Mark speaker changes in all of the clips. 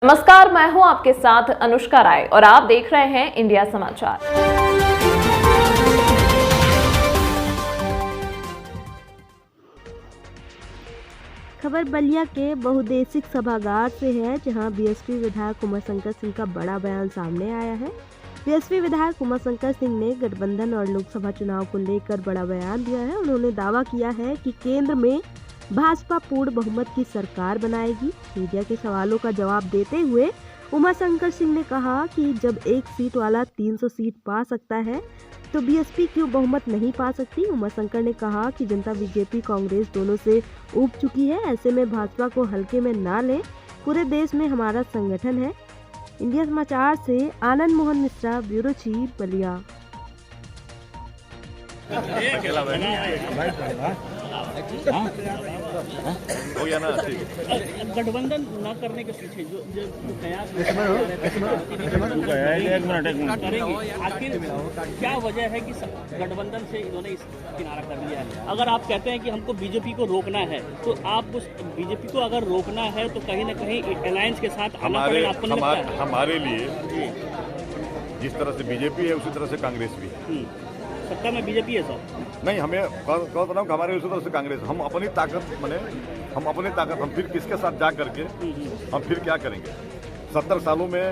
Speaker 1: नमस्कार, मैं हूं आपके साथ अनुष्का राय और आप देख रहे हैं इंडिया समाचार।
Speaker 2: खबर बलिया के बहुउद्देशिक सभागार से है, जहां बीएसपी विधायक उमाशंकर सिंह का बड़ा बयान सामने आया है। बीएसपी विधायक उमाशंकर सिंह ने गठबंधन और लोकसभा चुनाव को लेकर बड़ा बयान दिया है। उन्होंने दावा किया है कि केंद्र में भाजपा पूर्ण बहुमत की सरकार बनाएगी। मीडिया के सवालों का जवाब देते हुए उमाशंकर सिंह ने कहा कि जब एक सीट वाला 300 सीट पा सकता है तो बीएसपी क्यों बहुमत नहीं पा सकती। उमाशंकर ने कहा कि जनता बीजेपी कांग्रेस दोनों से ऊब चुकी है, ऐसे में भाजपा को हल्के में ना ले। पूरे देश में हमारा संगठन है। इंडिया समाचार से आनंद मोहन मिश्रा, ब्यूरो चीफ, बलिया।
Speaker 3: हो गया ना,
Speaker 4: गठबंधन न करने के पीछे जो कयास करेंगे, आखिर क्या वजह है कि गठबंधन से इन्होंने इस किनारा कर लिया है? अगर आप कहते हैं कि हमको बीजेपी को रोकना है, तो आप उस बीजेपी को अगर रोकना है तो कहीं ना कहीं अलायंस के साथ आना पड़ेगा। आपको नहीं लगता है?
Speaker 3: हमारे लिए जिस तरह से बीजेपी है उसी तरह से कांग्रेस भी है।
Speaker 4: सत्ता में बीजेपी है सर?
Speaker 3: नहीं, हमें कहता हूँ कि हमारे उसी तरह से कांग्रेस। हम अपनी ताकत हम फिर किसके साथ जा करके हम फिर क्या करेंगे? 70 सालों में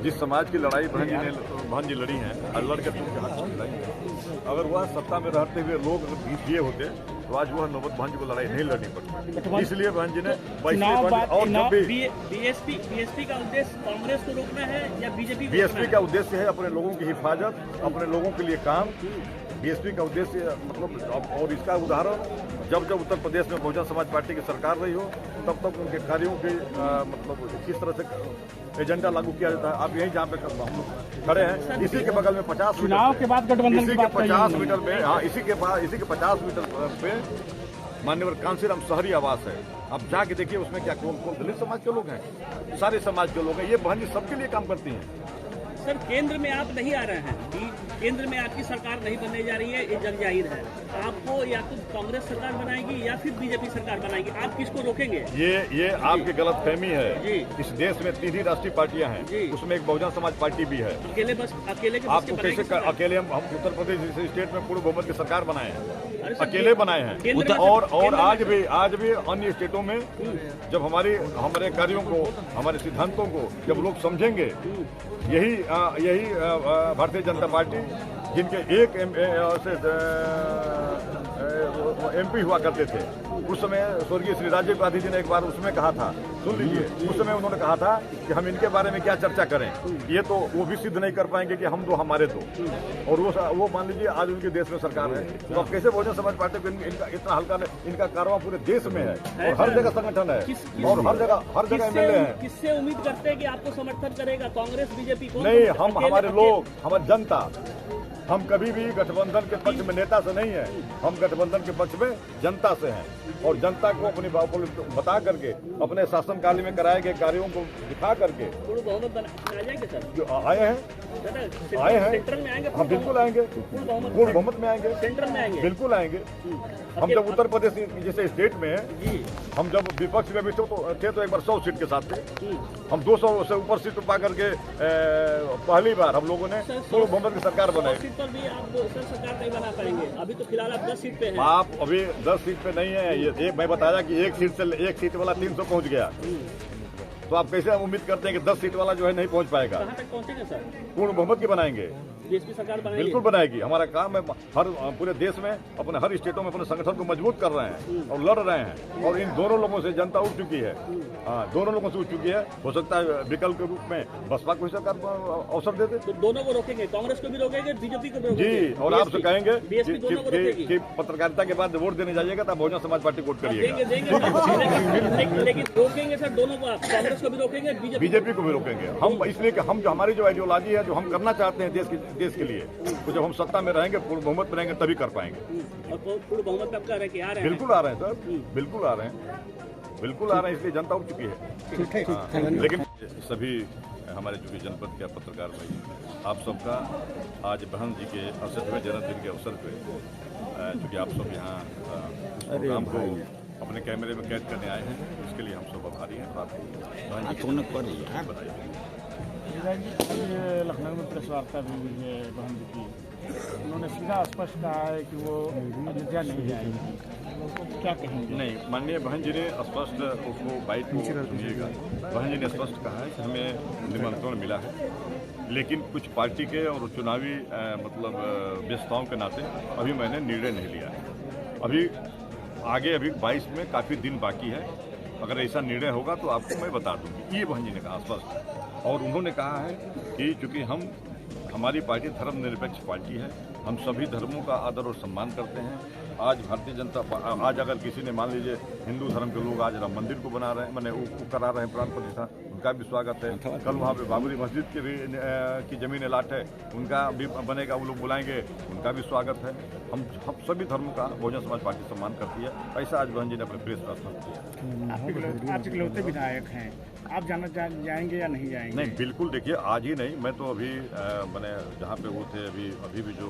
Speaker 3: जिस समाज की लड़ाई बहन जी लड़ी हैं, लड़ के तुम हाथ लड़ाई, अगर वह सत्ता में रहते हुए लोग अगर किए होते तो आज वह नौबत बहन जी को लड़ाई नहीं लड़नी पड़ती। इसलिए बहन जी ने
Speaker 4: बीएसपी का उद्देश्य कांग्रेस को रोकना है या
Speaker 3: बीएसपी का उद्देश्य है अपने लोगों की हिफाजत, अपने लोगों के लिए काम। बीएसपी का उद्देश्य मतलब, और इसका उदाहरण जब उत्तर प्रदेश में बहुजन समाज पार्टी की सरकार रही हो तब तक उनके कार्यों के मतलब किस तरह से एजेंडा लागू किया जाता है। आप यही जहाँ पे हम लोग खड़े हैं, इसी के बगल में 50
Speaker 4: चुनाव के बाद गठबंधन
Speaker 3: इसी के 50 मीटर में, हाँ, इसी के 50 मीटर पे मान्यवर कांसीराम शहरी आवास है। आप जाके देखिए उसमें क्या कौन दलित समाज के लोग हैं, सारे समाज के लोग हैं। ये बहन जी सबके लिए काम करती हैं।
Speaker 4: सर, केंद्र में आप नहीं आ रहे हैं, केंद्र में आपकी सरकार नहीं बनने जा रही है, ये जग जाहिर है। आपको या तो कांग्रेस सरकार बनाएगी या फिर बीजेपी सरकार बनाएगी, आप किसको रोकेंगे?
Speaker 3: ये आपकी गलतफहमी है। इस देश में 3 ही राष्ट्रीय पार्टियां हैं, उसमें एक बहुजन समाज पार्टी भी है।
Speaker 4: अकेले के
Speaker 3: आपको कैसे अकेले हम उत्तर प्रदेश जैसे स्टेट में पूर्ण बहुमत की सरकार बनाए हैं, अकेले बनाए हैं। और आज भी अन्य स्टेटों में जब हमारे कार्यों को, हमारे सिद्धांतों को जब लोग समझेंगे, यही भारतीय जनता पार्टी जिनके एक एमपी हुआ करते थे उस समय, स्वर्गीय श्री राजीव गांधी जी ने एक बार उसमें कहा था, सुन लीजिए, उस समय उन्होंने कहा था कि हम इनके बारे में क्या चर्चा करें, ये तो वो भी सिद्ध नहीं कर पाएंगे कि हम दो हमारे दो। और वो मान लीजिए आज उनके देश में सरकार है, तो अब कैसे बहुजन समाज पार्टी को इनका इतना हल्का, इनका कारवां पूरे देश में है और हर जगह संगठन है और हर जगह एमएलए है।
Speaker 4: किससे उम्मीद करते हैं कि आपको समर्थन करेगा? कांग्रेस, बीजेपी को?
Speaker 3: नहीं, हम हमारे लोग, हमारी जनता। हम कभी भी गठबंधन के पक्ष में नेता से नहीं है, हम गठबंधन के पक्ष में जनता से हैं और जनता को अपनी बात को बता करके अपने शासनकाल में कराए गए कार्यों को दिखा करके जो आए हैं
Speaker 4: सेंट्रल में आएंगे।
Speaker 3: हम बिल्कुल आएंगे, पूर्ण बहुमत में आएंगे,
Speaker 4: सेंट्रल में आएंगे,
Speaker 3: बिल्कुल आएंगे। हम जब उत्तर प्रदेश जैसे स्टेट में हम जब विपक्ष में भी थे तो एक बार 100 सीट के साथ थे। हम 200 से ऊपर सीट पा करके पहली बार हम लोगों ने पूर्ण बहुमत की सरकार बनाई।
Speaker 4: पर भी आप सरकार नहीं बना पाएंगे। अभी तो फिलहाल आप 10 सीट पे हैं।
Speaker 3: आप अभी 10 सीट पे नहीं है। ये मैं बताया कि एक सीट वाला 300 पहुंच गया, तो आप कैसे उम्मीद करते हैं कि 10 सीट वाला जो है नहीं पहुंच पाएगा?
Speaker 4: कहां तक पहुंचेगा सर?
Speaker 3: पूर्ण बहुमत की बनाएंगे,
Speaker 4: बीएसपी सरकार बनाएगी,
Speaker 3: बिल्कुल बनाएगी। हमारा काम है हर पूरे देश में अपने हर स्टेटों में अपने संगठन को मजबूत कर रहे हैं और लड़ रहे हैं। और इन दोनों लोगों से जनता उठ चुकी है, हाँ, दोनों लोगों से उठ चुकी है। हो सकता है विकल्प के रूप में बसपा को सरकार अवसर दे दे,
Speaker 4: तो दोनों को रोकेंगे, कांग्रेस को भी रोकेंगे, बीजेपी को भी रोकेंगे।
Speaker 3: जी, और आपसे कहेंगे
Speaker 4: कि
Speaker 3: पत्रकारिता के बाद वोट देने जाइएगा तो बहुजन समाज पार्टी को वोट करिएगा।
Speaker 4: लेकिन रोकेंगे सर दोनों को, आप कांग्रेस को भी रोकेंगे,
Speaker 3: बीजेपी को भी रोकेंगे। हम इसलिए कि हम जो हमारी जो आइडियोलॉजी है, जो हम करना चाहते हैं देश के लिए, तो जब हम सत्ता में रहेंगे, पूर्ण बहुमत में रहेंगे, तभी कर पाएंगे।
Speaker 4: और पूर्ण बहुमत में कह रहे हैं कि आ रहे हैं?
Speaker 3: बिल्कुल आ रहे हैं सर, बिल्कुल आ रहे हैं, बिल्कुल आ रहे हैं। इसलिए जनता उठ चुकी है। लेकिन सभी हमारे जो भी जनपद के पत्रकार भाई, आप सबका आज बहन जी के 68वें जन्मदिन के अवसर पे, चूँकि आप सब यहाँ प्रोग्राम को अपने कैमरे में कैद करने आए हैं। इसके लिए हम सब आभारी हैं। आपको
Speaker 5: लखनऊ में प्रेस वार्ता भी हुई है बहन जी की, उन्होंने सीधा स्पष्ट कहा है कि वो अयोध्या नहीं जाएंगी, तो क्या कहेंगे?
Speaker 3: नहीं, माननीय बहन जी ने स्पष्ट उसको बाइट को सुनिएगा। बहन जी ने स्पष्ट कहा है कि हमें निमंत्रण मिला है, लेकिन कुछ पार्टी के और चुनावी मतलब व्यस्तताओं के नाते अभी मैंने निर्णय नहीं लिया है। अभी आगे अभी 22 में काफ़ी दिन बाकी है। अगर ऐसा निर्णय होगा तो आपको मैं बता दूंगी, ये बहन जी ने कहा स्पष्ट। और उन्होंने कहा है कि चूँकि हमारी पार्टी धर्मनिरपेक्ष पार्टी है, हम सभी धर्मों का आदर और सम्मान करते हैं। आज भारतीय जनता आज अगर किसी ने मान लीजिए हिंदू धर्म के लोग आज राम मंदिर को बना रहे हैं, मैंने वो करा रहे हैं प्राण प्रतिष्ठा, उनका भी स्वागत है। कल वहाँ पे बाबरी मस्जिद के भी की जमीन अलाट है, उनका भी बनेगा, वो लोग बुलाएंगे, उनका भी स्वागत है। हम सभी धर्मों का बहुजन समाज पार्टी सम्मान करती है। ऐसा आज बहन जी ने अपने प्रेस में स्पष्ट किया।
Speaker 5: आप इकलौते विधायक हैं, आप जाएंगे या नहीं जाएंगे?
Speaker 3: नहीं, बिल्कुल। देखिए, आज ही नहीं, मैं तो अभी मैंने जहाँ पे वो थे अभी भी जो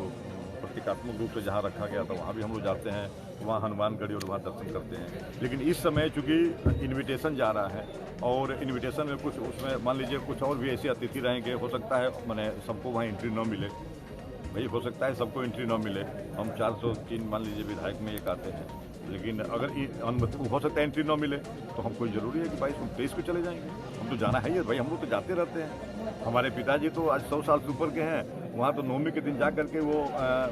Speaker 3: प्रतीकात्मक रूप से जहाँ रखा गया था वहाँ भी हम लोग जाते हैं, वहाँ हनुमानगढ़ी और वहाँ दर्शन करते हैं। लेकिन इस समय चूँकि इन्विटेशन जा रहा है और इन्विटेशन में कुछ उसमें मान लीजिए कुछ और भी ऐसे अतिथि रहेंगे, हो सकता है मैंने सबको वहाँ एंट्री न मिले, भाई हो सकता है सबको एंट्री न मिले। हम 403 मान लीजिए विधायक में एक आते हैं, लेकिन अगर हो सकता है एंट्री न मिले तो हमको जरूरी है कि भाई हम 23 को चले जाएंगे। हम तो जाना है ही, भाई हम लोग तो जाते रहते हैं। हमारे पिताजी तो आज 100 साल से ऊपर के हैं, वहाँ तो नवमी के दिन जा करके वो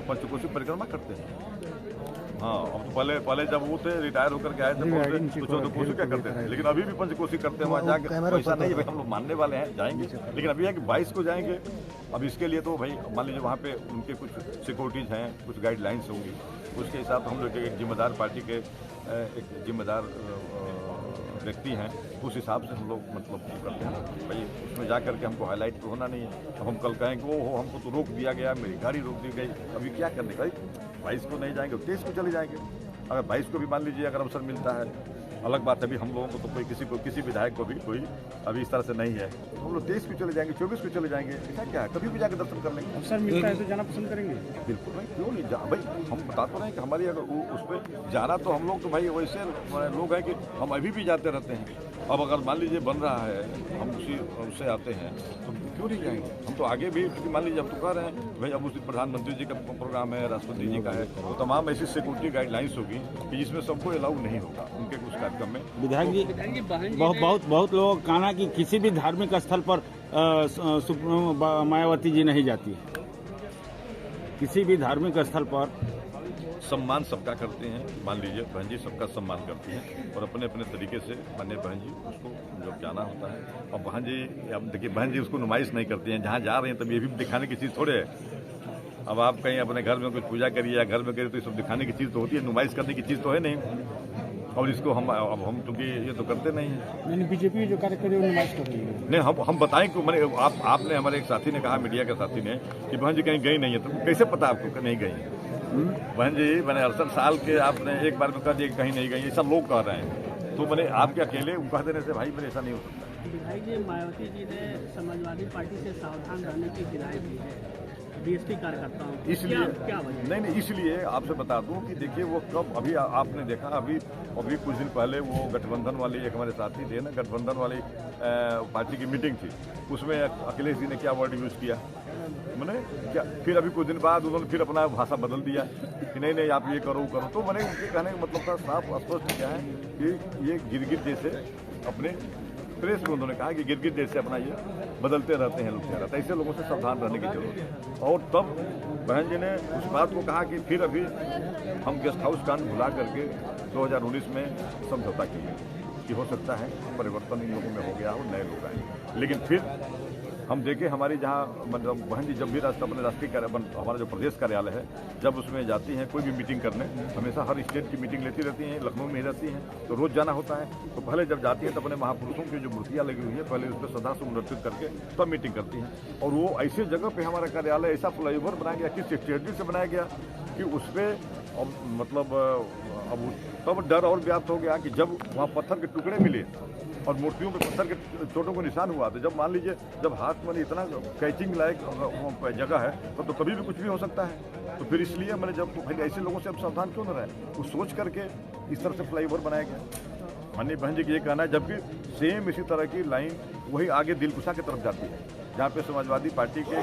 Speaker 3: पंचकोशी परिक्रमा करते हैं। हाँ, अब तो पहले जब वो थे रिटायर होकर के आए थे तो चौदहकोशी क्या करते थे, लेकिन अभी भी पंचकोशी करते हैं वहाँ जाकर। ऐसा नहीं भाई हम लोग मानने वाले हैं, जाएंगे, लेकिन अभी है कि 22 को जाएंगे। अब इसके लिए तो भाई मान लीजिए वहाँ पे उनके कुछ सिक्योरिटीज हैं, कुछ गाइडलाइंस होंगी, उसके हिसाब से हम लोग एक जिम्मेदार पार्टी के एक जिम्मेदार व्यक्ति हैं, उस हिसाब से हम लोग मतलब करते हैं। भाई उसमें जा करके हमको हाईलाइट तो होना नहीं है। अब हम कल कहें कि वो हमको तो रोक दिया गया, मेरी गाड़ी रोक दी गई, अभी क्या करने का? 22 को नहीं जाएंगे, 23 को चले जाएंगे। अगर 22 को भी मान लीजिए अगर अवसर मिलता है, अलग बात है। अभी हम लोगों को तो किसी विधायक को भी कोई अभी इस तरह से नहीं है, तो हम लोग 23 को चले जाएंगे, 24 को चले जाएंगे। ऐसा क्या है, कभी भी जाकर दर्शन कर लेंगे।
Speaker 5: अवसर मिलता है तो जाना पसंद करेंगे।
Speaker 3: बिल्कुल भाई, क्यों नहीं भाई, हम बता तो रहे हैं कि हमारी अगर उस पर जाना तो हम लोग तो भाई वैसे लोग हैं कि हम अभी भी जाते रहते हैं। अब अगर मान लीजिए बन रहा है, हम उससे आते हैं तो क्यों नहीं जाएंगे? हम तो आगे भी, क्योंकि मान लीजिए अब तो कह रहे हैं भाई अब उस प्रधानमंत्री जी का प्रोग्राम है, राष्ट्रपति जी का है, तो तमाम ऐसी सिक्योरिटी गाइडलाइंस होगी कि जिसमें सबको अलाउ नहीं होगा उनके कुछ कार्यक्रम में।
Speaker 5: विधायक जी बहुत लोगों का कहना कि किसी भी धार्मिक स्थल पर मायावती जी नहीं जाती, किसी भी धार्मिक स्थल पर
Speaker 3: सम्मान सबका करते हैं। मान लीजिए बहन जी सबका सम्मान करती हैं और अपने अपने तरीके से माननीय बहन जी उसको जब जाना होता है। और बहन जी, अब देखिए बहन जी उसको नुमाइश नहीं करती हैं, जहाँ जा रहे हैं तब ये भी दिखाने की चीज़ थोड़े है। अब आप कहीं अपने घर में कुछ पूजा करिए या घर में करिए तो ये सब दिखाने की चीज़ तो होती है, नुमाइश करने की चीज़ तो है नहीं। और इसको हम क्योंकि ये तो करते नहीं हैं।
Speaker 5: बीजेपी जो कार्य कर रही है नुमाइश कर रही है।
Speaker 3: नहीं, हम बताएं कि मैंने आपने हमारे एक साथी ने कहा, मीडिया के साथी ने, कि बहन जी कहीं गई नहीं है, तो कैसे पता आपको नहीं गई? बहन जी मैंने 68 साल के आपने एक बार में कह दिया कि कहीं नहीं गई, ऐसा लोग कह रहे हैं, तो मैंने आपके अकेले कह देने से भाई मेरे ऐसा नहीं हो सकता।
Speaker 4: विधायक जी, मायावती जी ने समाजवादी पार्टी से सावधान रहने की हिदायत दी है बीएसपी कार्यकर्ताओं को,
Speaker 3: इसलिए
Speaker 4: क्या वजह?
Speaker 3: नहीं, इसलिए आपसे बता दूं कि देखिए वो कब अभी आपने देखा अभी कुछ दिन पहले वो गठबंधन वाली एक हमारे साथी थे ना, गठबंधन वाली पार्टी की मीटिंग थी, उसमें अखिलेश जी ने क्या वर्ड यूज किया मैंने क्या, फिर अभी कुछ दिन बाद उन्होंने फिर अपना भाषा बदल दिया कि नहीं आप ये करो। तो मैंने उनके कहने का मतलब था साफ स्पष्ट क्या है कि ये गिरगिट जैसे अपने प्रेस में उन्होंने कहा कि गिरगिट जैसे अपना ये बदलते रहते हैं लोग, कह रहा था ऐसे लोगों से सावधान रहने की जरूरत है। और तब बहन जी ने उस बात को कहा कि फिर अभी हम गेस्ट हाउस कांड भुला करके 2019 में समझौता किए कि हो सकता है परिवर्तन इन लोगों में हो गया हो, नए लोग आए। लेकिन फिर हम देखें हमारी जहाँ मतलब बहन जी जब भी अपने राष्ट्रीय हमारा जो प्रदेश कार्यालय है, जब उसमें जाती हैं कोई भी मीटिंग करने, हमेशा हर स्टेट की मीटिंग लेती रहती हैं, लखनऊ में ही रहती हैं, तो रोज़ जाना होता है। तो पहले जब जाती हैं तो अपने महापुरुषों की जो मूर्तियाँ लगी हुई है पहले उस पर श्रद्धा सुमन अर्पित करके तब मीटिंग करती हैं। और वो ऐसे जगह पे हमारा कार्यालय ऐसा फ्लाईओवर बनाया गया, किस स्ट्रेटजी से बनाया गया कि उस पर मतलब अब तब डर और व्याप्त हो गया कि जब वहाँ पत्थर के टुकड़े मिले और मूर्तियों पे पत्थर के चोटों को निशान हुआ। तो जब मान लीजिए जब हाथ में इतना कैचिंग लायक जगह है तो कभी भी कुछ भी हो सकता है। तो फिर इसलिए मैंने जब भाई ऐसे लोगों से अब सावधान क्यों न रहे, तो सोच करके इस तरह से फ्लाईओवर बनाया गया। माननीय बहन जी की ये कहना है, जबकि सेम इसी तरह की लाइन वही आगे दिलकुशा की तरफ जाती है, जहाँ पे समाजवादी पार्टी के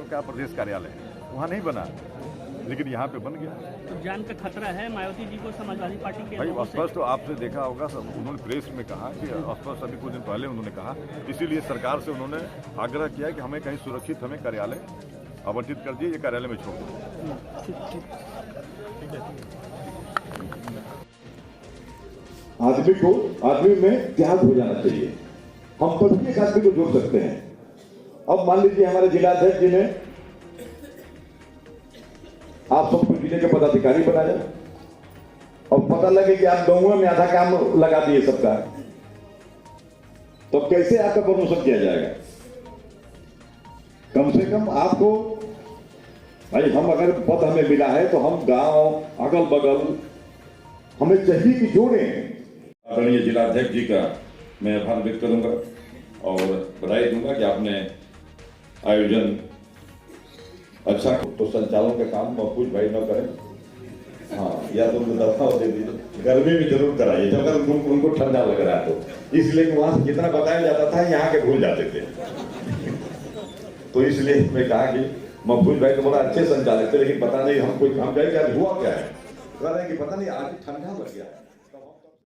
Speaker 3: क्या प्रदेश कार्यालय है, वहाँ नहीं बना, लेकिन यहाँ पे बन गया।
Speaker 4: तो जान का खतरा है मायावती जी को समाजवादी पार्टी के
Speaker 3: भाई
Speaker 4: लोगों से?
Speaker 3: स्पष्ट तो आपने देखा होगा, सब उन्होंने प्रेस में कहा कि स्पष्ट अभी कुछ दिन पहले उन्होंने कहा, इसीलिए सरकार से उन्होंने आग्रह किया कि हमें कहीं सुरक्षित हमें कार्यालय आवंटित कर दिए, ये कार्यालय में छोड़ दो।
Speaker 6: आदमी में त्याग हो जाना चाहिए। हम तभी एक आदमी को जोड़ सकते हैं। अब मान लीजिए हमारे जिलाध्यक्ष जी ने आप सबको जिले के पदाधिकारी बनाया और पता लगे कि आप गांव में आधा काम लगा दिए सबका, तो कैसे आपका प्रमोशन किया जाएगा? कम से कम आपको भाई, हम अगर पद हमें मिला है तो हम गांव अगल बगल हमें चाहिए कि जोड़े।
Speaker 7: आदरणीय जिलाध्यक्ष जी का मैं आभार व्यक्त करूंगा और बधाई दूंगा कि आपने आयोजन अच्छा, तो संचालन का काम महफूज भाई न करें। हाँ, या तो उनको दफा दे दीजिए, गर्मी में जरूर कराइए जब अगर उनको ठंडा लग रहा है तो, इसलिए कि वहां से जितना बताया जाता था यहाँ के भूल जाते थे। तो इसलिए मैं कहा कि महफूज भाई तो बड़ा अच्छे संचालक थे, लेकिन पता नहीं हम कोई काम करें, आज हुआ क्या है, कह रहे हैं कि पता नहीं आज ठंडा लग गया।